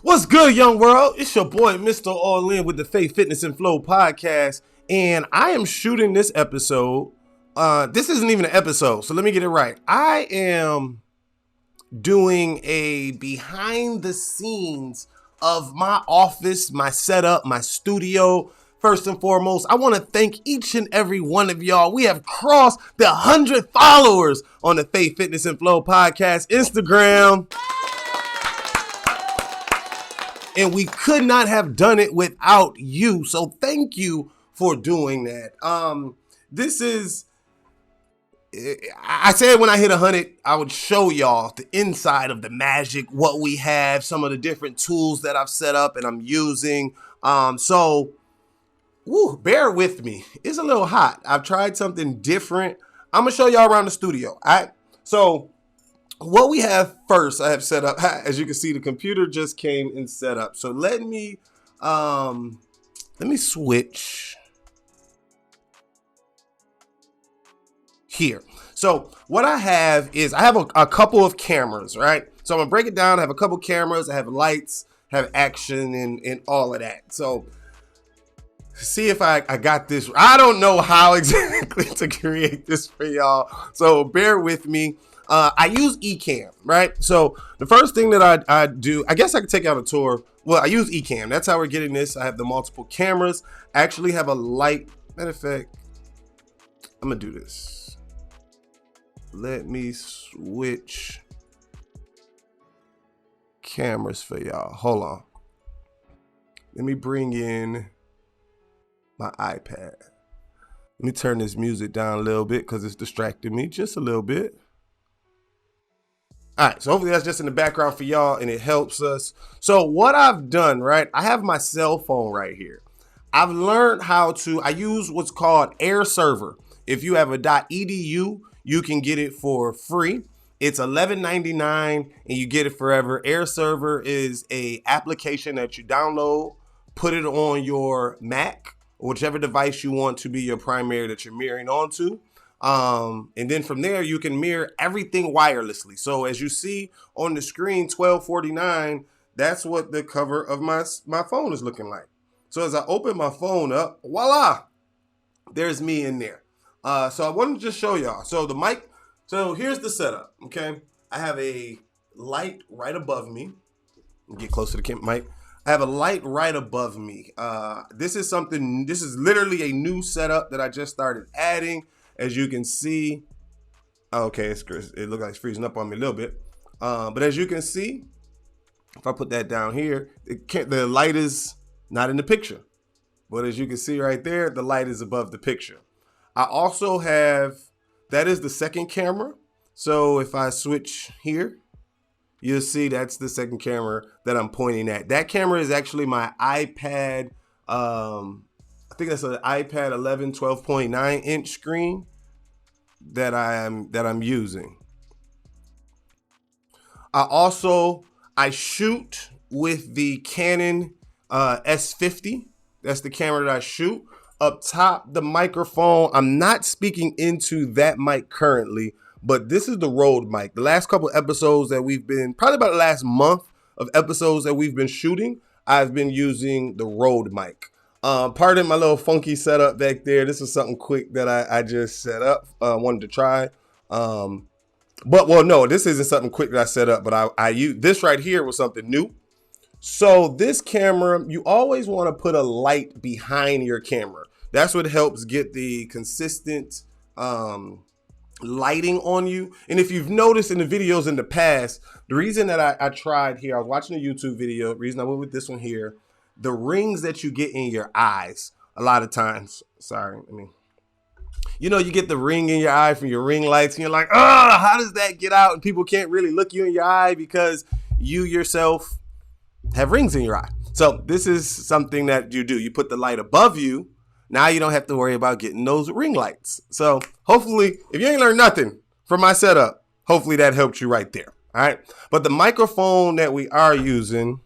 What's good, young world? It's your boy, Mr. All In with the Faith, Fitness, and Flow podcast. And I am shooting this episode. This isn't even an episode, so let me get it right. I am doing a behind the scenes of my office, my setup, my studio. First and foremost, I want to thank each and every one of y'all. We have crossed the 100 followers on the Faith, Fitness, and Flow podcast Instagram. And we could not have done it without you. So thank you for doing that. I said when I hit 100, I would show y'all the inside of the magic, what we have, some of the different tools that I've set up and I'm using. Bear with me. It's a little hot. I've tried something different. I'm going to show y'all around the studio. All right. So what we have first, I have set up, as you can see, the computer just came and set up. So let me switch here. So what I have is I have a couple of cameras, right? So I'm gonna break it down. I have a couple cameras, I have lights, have action and all of that. So see if I got this. I don't know how exactly to create this for y'all. So bear with me. I use Ecamm, right? So the first thing that I do, I guess I could take out a tour. Well, I use Ecamm. That's how we're getting this. I have the multiple cameras. I actually have a light. Matter of fact, I'm going to do this. Let me switch cameras for y'all. Hold on. Let me bring in my iPad. Let me turn this music down a little bit because it's distracting me just a little bit. All right, so hopefully that's just in the background for y'all and it helps us. So what I've done, right, I have my cell phone right here. I've learned how to, I use what's called Airserver. If you have a .edu, you can get it for free. It's $11.99 and you get it forever. Airserver is a application that you download, put it on your Mac, or whichever device you want to be your primary that you're mirroring onto. And then from there, you can mirror everything wirelessly. So as you see on the screen, 1249, that's what the cover of my phone is looking like. So as I open my phone up, voila, there's me in there. So I wanted to just show y'all. So the mic, so here's the setup, okay? I have a light right above me. Get close to the mic. I have a light right above me. This is literally a new setup that I just started adding. As you can see, okay, it looks like it's freezing up on me a little bit. But as you can see, if I put that down here, the light is not in the picture. But as you can see right there, the light is above the picture. I also have, that is the second camera. So if I switch here, you'll see that's the second camera that I'm pointing at. That camera is actually my iPad. I think that's an iPad 11 12.9 inch screen that I'm using. I shoot with the Canon S50. That's the camera that I shoot. Up top, the microphone, I'm not speaking into that mic currently, but this is the Rode mic. The last couple episodes that probably about the last month of episodes that we've been shooting, I've been using the Rode mic. Pardon my little funky setup back there. This is something quick that I just set up, wanted to try. No, this isn't something quick that I set up, but I use this right here was something new. So this camera, you always want to put a light behind your camera. That's what helps get the consistent lighting on you. And if you've noticed in the videos in the past, the reason that I tried here, I was watching a YouTube video, the reason I went with this one here, the rings that you get in your eyes a lot of times. You get the ring in your eye from your ring lights and you're like, how does that get out? And people can't really look you in your eye because you yourself have rings in your eye. So this is something that you do. You put the light above you. Now you don't have to worry about getting those ring lights. So hopefully, if you ain't learned nothing from my setup, hopefully that helped you right there. All right. But the microphone that we are using,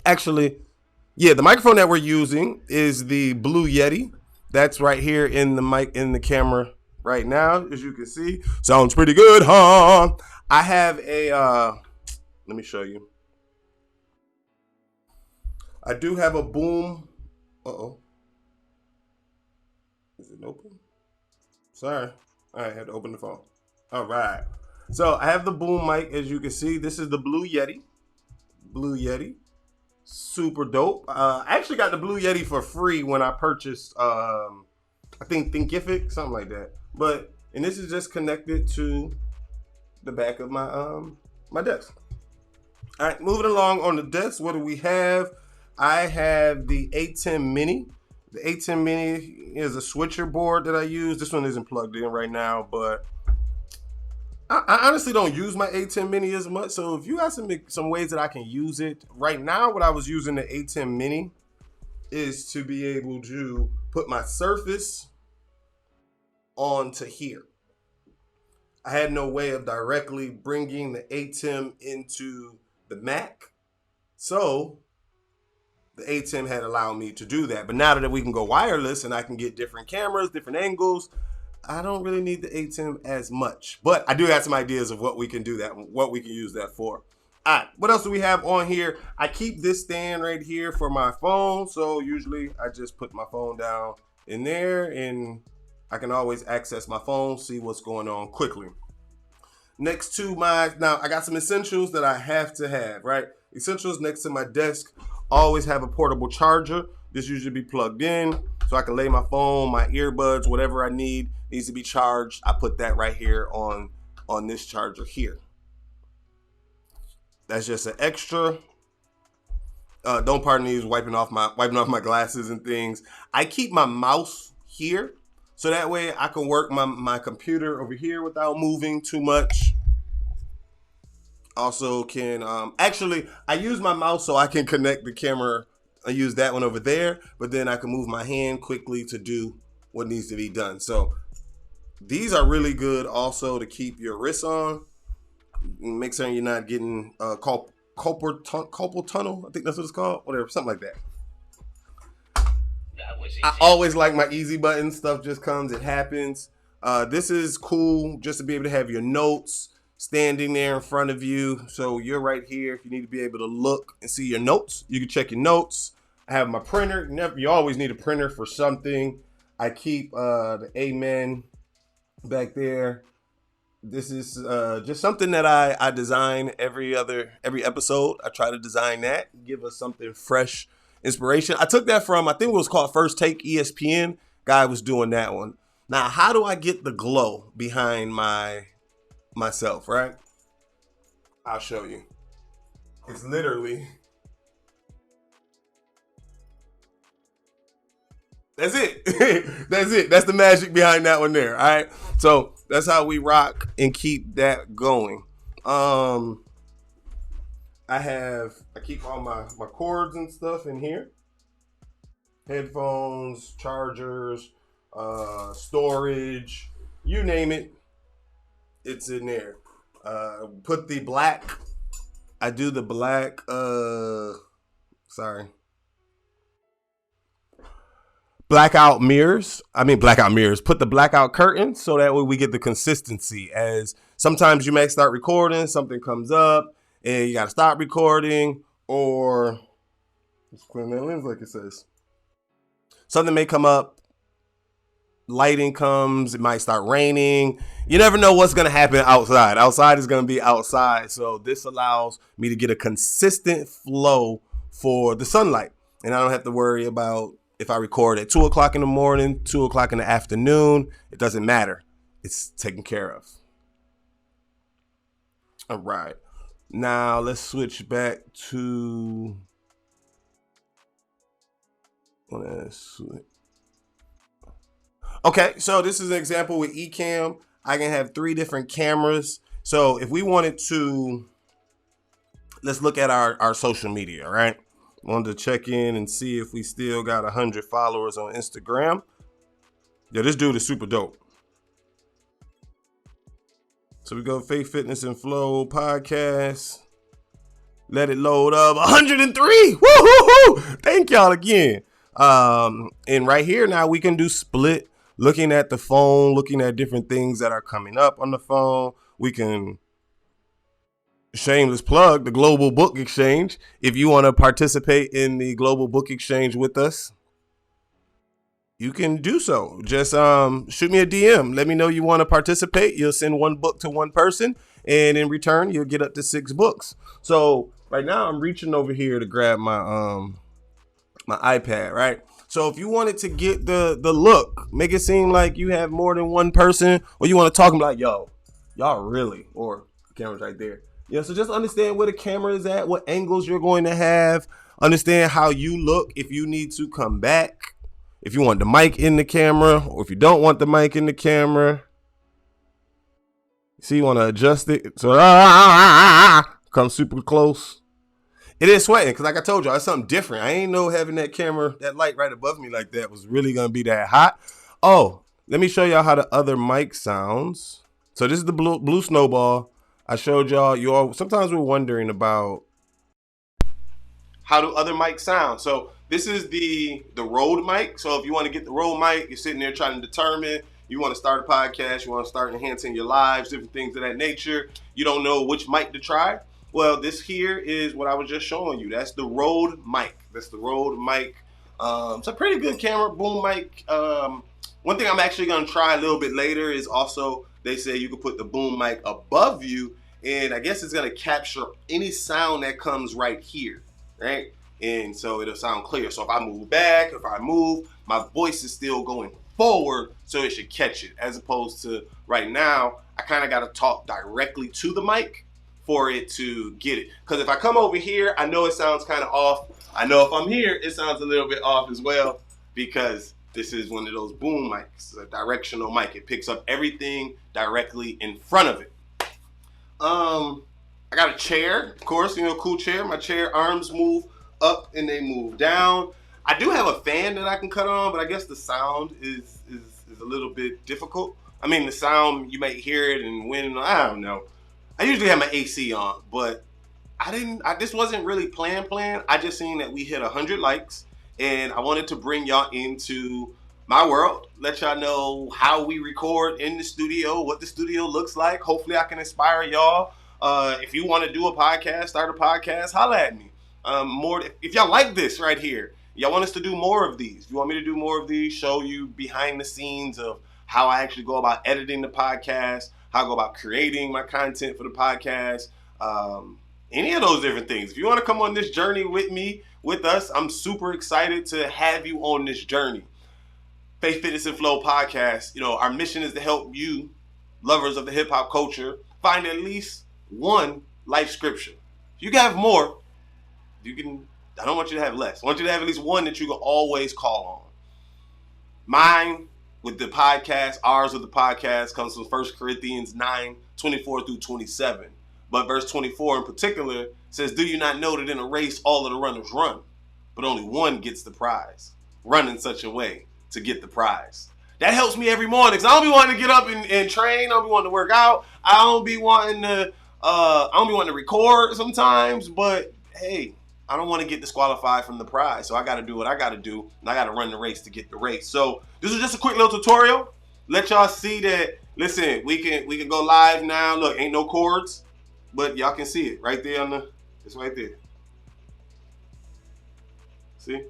the microphone that we're using is the Blue Yeti. That's right here in the mic, in the camera right now, as you can see. Sounds pretty good, huh? I have a, let me show you. I do have a boom. Uh-oh. Is it open? Sorry. All right, I had to open the phone. All right. So I have the boom mic, as you can see. This is the Blue Yeti. Blue Yeti. Super dope. I actually got the Blue Yeti for free when I purchased, I think Thinkific, something like that. And this is just connected to the back of my desk. All right, moving along on the desk, what do we have? I have the Ecamm Mini. The Ecamm Mini is a switcher board that I use. This one isn't plugged in right now, but I honestly don't use my Ecamm Mini as much. So if you got some ways that I can use it, right now what I was using the Ecamm Mini is to be able to put my Surface onto here. I had no way of directly bringing the Ecamm into the Mac. So the Ecamm had allowed me to do that. But now that we can go wireless and I can get different cameras, different angles, I don't really need the Ecamm as much. But I do have some ideas of what we can do that, what we can use that for. All right, what else do we have on here? I keep this stand right here for my phone. So usually I just put my phone down in there and I can always access my phone, see what's going on quickly. Next to now I got some essentials that I have to have, right? Essentials next to my desk, always have a portable charger. This usually be plugged in so I can lay my phone, my earbuds, whatever I need needs to be charged. I put that right here on this charger here. That's just an extra. Don't pardon me, wiping off my glasses and things. I keep my mouse here. So that way I can work my computer over here without moving too much. Also can, actually I use my mouse so I can connect the camera. I use that one over there, but then I can move my hand quickly to do what needs to be done. So these are really good also to keep your wrists on. Make sure you're not getting carpal tunnel. I think that's what it's called. Whatever, something like that. I always like my easy button. Stuff just comes, it happens. This is cool just to be able to have your notes standing there in front of you. So you're right here. If you need to be able to look and see your notes, you can check your notes. I have my printer. You always need a printer for something. I keep the Amen back there. This is just something that I design every episode. I try to design that, give us something fresh, inspiration. I took that from, I think it was called First Take ESPN. Guy was doing that one. Now, how do I get the glow behind myself, right? I'll show you. It's literally, that's it. That's it. That's the magic behind that one there. All right. So that's how we rock and keep that going. I keep all my cords and stuff in here. Headphones, chargers, storage, you name it. It's in there. Put the black. I do the black. Blackout mirrors. Put the blackout curtain so that way we get the consistency. As sometimes you may start recording, something comes up, and you got to stop recording, or let's clean that lens like it says. Something may come up. Lighting comes, it might start raining. You never know what's going to happen outside. Outside is going to be outside. So this allows me to get a consistent flow for the sunlight. And I don't have to worry about if I record at 2 o'clock in the morning, 2 o'clock in the afternoon. It doesn't matter. It's taken care of. All right. Now let's switch back to... Okay, so this is an example with Ecamm. I can have 3 different cameras. So if we wanted to, let's look at our social media, right? Wanted to check in and see if we still got 100 followers on Instagram. Yeah, this dude is super dope. So we go Faith, Fitness, and Flow podcast. Let it load up. 103. Woo-hoo-hoo! Thank y'all again. And right here now we can do split. Looking at the phone, looking at different things that are coming up on the phone. We can Shameless plug, the Global Book Exchange. If you want to participate in the Global Book Exchange with us, you can do so. Just shoot me a DM. Let me know you want to participate. You'll send one book to one person, and in return, you'll get up to 6 books. So right now, I'm reaching over here to grab my iPad, right? So if you wanted to get the look, make it seem like you have more than one person, or you want to talk like, yo, y'all really, or the camera's right there. Yeah, so just understand where the camera is at, what angles you're going to have, understand how you look if you need to come back, if you want the mic in the camera, or if you don't want the mic in the camera. See, you want to adjust it. So come super close. It is sweating because, like I told y'all, it's something different. I ain't know having that camera, that light right above me like that was really going to be that hot. Oh, let me show y'all how the other mic sounds. So this is the blue snowball. I showed y'all. You all sometimes we're wondering about how do other mics sound. So this is the Rode mic. So if you want to get the Rode mic, you're sitting there trying to determine, you want to start a podcast, you want to start enhancing your lives, different things of that nature. You don't know which mic to try. Well, this here is what I was just showing you. That's the Rode mic. That's the Rode mic. It's a pretty good camera, boom mic. One thing I'm actually going to try a little bit later is also, they say you can put the boom mic above you, and I guess it's going to capture any sound that comes right here, right? And so it'll sound clear. So if I move back, if I move, my voice is still going forward, so it should catch it. As opposed to right now, I kind of got to talk directly to the mic for it to get it. Because if I come over here, I know it sounds kind of off. I know if I'm here, it sounds a little bit off as well, because this is one of those boom mics, a directional mic. It picks up everything directly in front of it. I got a chair, of course, cool chair. My chair arms move up and they move down. I do have a fan that I can cut on, but I guess the sound is a little bit difficult. I mean, the sound, you might hear it and when, I don't know. I usually have my AC on, but this wasn't really planned. I just seen that we hit 100 likes, and I wanted to bring y'all into my world, let y'all know how we record in the studio, what the studio looks like. Hopefully I can inspire y'all. If you want to do a podcast, start a podcast, holla at me. If y'all like this right here, y'all want us to do more of these. If you want me to do more of these, show you behind the scenes of how I actually go about editing the podcast, how I go about creating my content for the podcast, any of those different things. If you want to come on this journey with me, with us, I'm super excited to have you on this journey. Faith, Fitness, and Flow podcast, our mission is to help you, lovers of the hip hop culture, find at least one life scripture. If you can have more, I don't want you to have less. I want you to have at least one that you can always call on. Mine with the podcast, ours with the podcast, comes from 1 Corinthians 9, 24 through 27. But verse 24 in particular says, do you not know that in a race all of the runners run, but only one gets the prize? Run in such a way to get the prize. That helps me every morning, because I don't be wanting to get up and train. I don't be wanting to work out. I don't be wanting to record sometimes, but hey, I don't want to get disqualified from the prize. So I got to do what I got to do, and I got to run the race to get the race. So this is just a quick little tutorial. Let y'all see that, listen, we can go live now. Look, ain't no cords, but y'all can see it right there it's right there. See?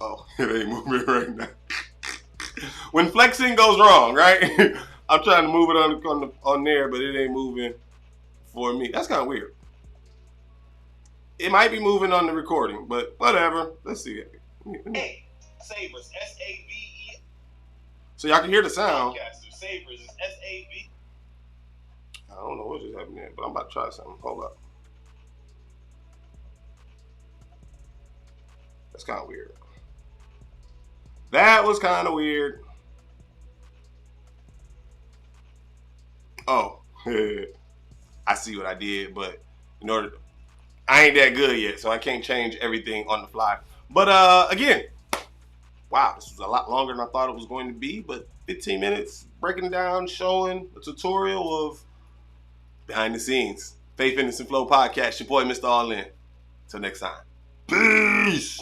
Oh, it ain't moving right now. When flexing goes wrong, right? I'm trying to move it on there, but it ain't moving for me. That's kind of weird. It might be moving on the recording, but whatever. Let's see it. Hey, Savers, S-A-V-E. So y'all can hear the sound. Savers is S-A-V. I don't know what just happened there, but I'm about to try something. Hold up. That's kind of weird. That was kind of weird. Oh, I see what I did, but I ain't that good yet, so I can't change everything on the fly. But again, wow, this was a lot longer than I thought it was going to be, but 15 minutes breaking down, showing a tutorial of behind the scenes. Faith, Fitness, and Flow podcast. Your boy, Mr. All In. Till next time. Peace.